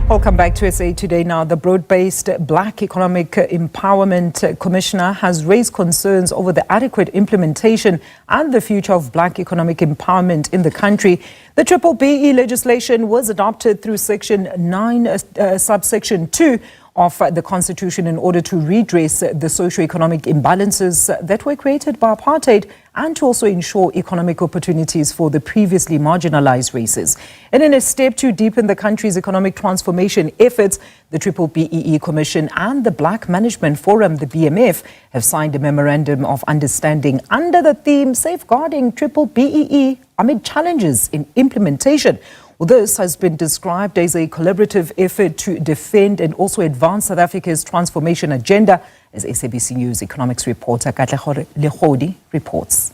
Welcome back to SA Today. Now, the broad-based Black Economic Empowerment Commissioner has raised concerns over the adequate implementation and the future of Black economic empowerment in the country. The B-BBEE legislation was adopted through Section 9, subsection 2 of the Constitution in order to redress the socio-economic imbalances that were created by apartheid and to also ensure economic opportunities for the previously marginalised races. And in a step to deepen the country's economic transformation efforts, the B-BBEE Commission and the Black Management Forum, the BMF, have signed a Memorandum of Understanding under the theme Safeguarding B-BBEE Amid Challenges in Implementation. Well, this has been described as a collaborative effort to defend and also advance South Africa's transformation agenda, as SABC News Economics reporter Katlego Legodi reports.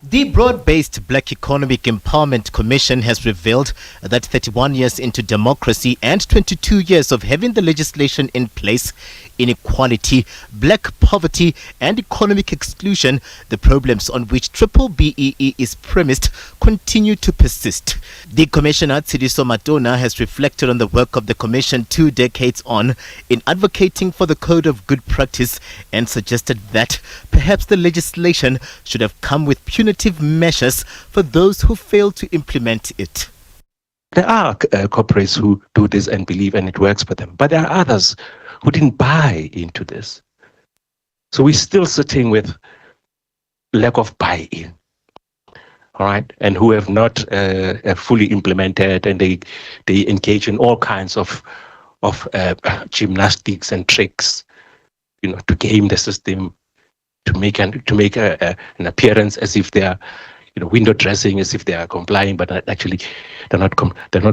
The broad-based Black Economic Empowerment Commission has revealed that 31 years into democracy and 22 years of having the legislation in place, inequality, black poverty and economic exclusion, the problems on which B-BBEE is premised, continue to persist. The Commissioner Tshediso Matona has reflected on the work of the Commission 2 decades on in advocating for the Code of Good Practice and suggested that perhaps the legislation should have come with punitive measures for those who fail to implement it. There are corporates who do this and believe and it works for them, but there are others who didn't buy into this. So we're still sitting with lack of buy-in, all right, and who have not fully implemented, and they engage in all kinds of gymnastics and tricks, to game the system, to make an appearance as if they are, window dressing as if they are complying, but actually they're not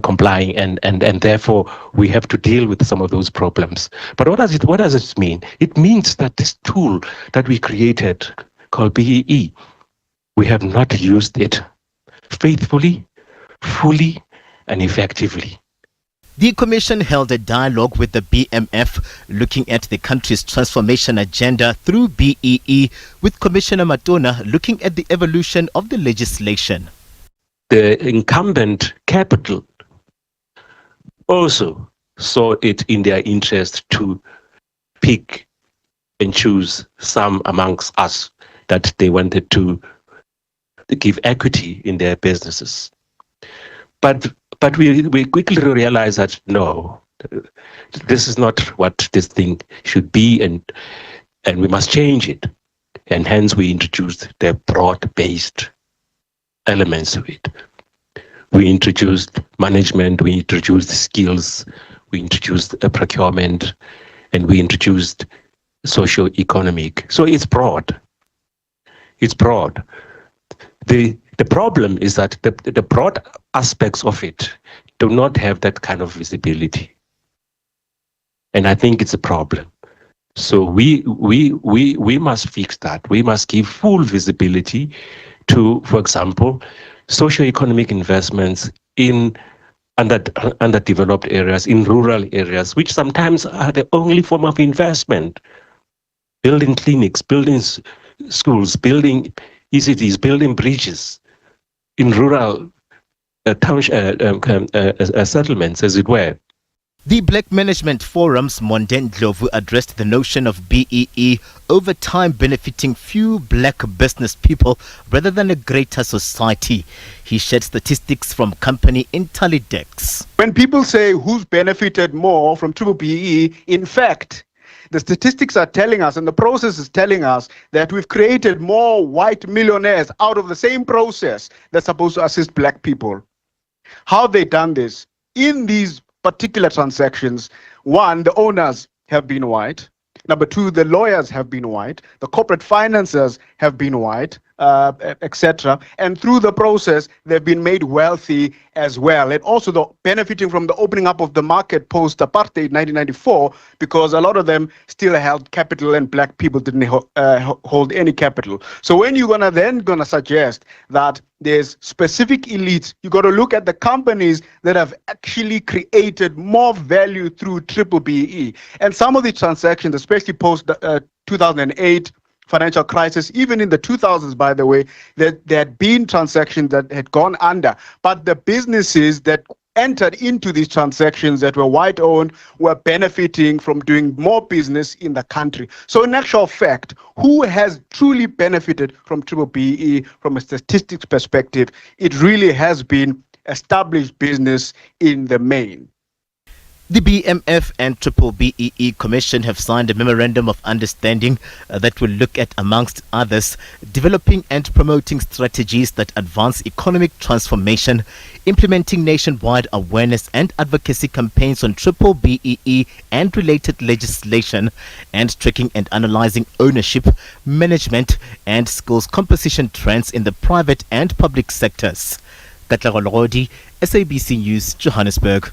complying, and therefore we have to deal with some of those problems. But what does it mean? It means that this tool that we created called BEE, we have not used it faithfully, fully, and effectively. The Commission held a dialogue with the BMF looking at the country's transformation agenda through BEE, with Commissioner Matona looking at the evolution of the legislation. The incumbent capital also saw it in their interest to pick and choose some amongst us that they wanted to give equity in their businesses. But we quickly realized that no, this is not what this thing should be, and we must change it. And hence we introduced the broad-based elements of it. We introduced management, we introduced skills, we introduced procurement, and we introduced socio-economic. So it's broad. It's broad. The problem is that the broad aspects of it do not have that kind of visibility. And I think it's a problem. So we must fix that. We must give full visibility to, for example, socio-economic investments in underdeveloped areas, in rural areas, which sometimes are the only form of investment. Building clinics, building schools, building ECTs, building bridges in rural settlements, as it were. The Black Management Forum's Mondeng Ndlovu addressed the notion of BEE over time benefiting few black business people rather than a greater society. He shared statistics from company Intellidex. When people say who's benefited more from B-BBEE, in fact, the statistics are telling us, and the process is telling us, that we've created more white millionaires out of the same process that's supposed to assist black people. How have they done this? In these particular transactions, one, the owners have been white. Number two, the lawyers have been white. The corporate financiers have been white, etc. And through the process, they've been made wealthy as well. And also benefiting from the opening up of the market post-apartheid 1994, because a lot of them still held capital and black people didn't hold any capital. So when you're gonna suggest that there's specific elites, you got to look at the companies that have actually created more value through B-BBEE. And some of the transactions, especially post 2008 financial crisis, even in the 2000s, by the way, there had been transactions that had gone under. But the businesses that entered into these transactions that were white-owned were benefiting from doing more business in the country. So in actual fact, who has truly benefited from B-BBEE from a statistics perspective? It really has been established business in the main. The BMF and B-BBEE Commission have signed a Memorandum of Understanding that will look at, amongst others, developing and promoting strategies that advance economic transformation, implementing nationwide awareness and advocacy campaigns on B-BBEE and related legislation, and tracking and analyzing ownership, management and skills composition trends in the private and public sectors. Katlego Legodi, SABC News, Johannesburg.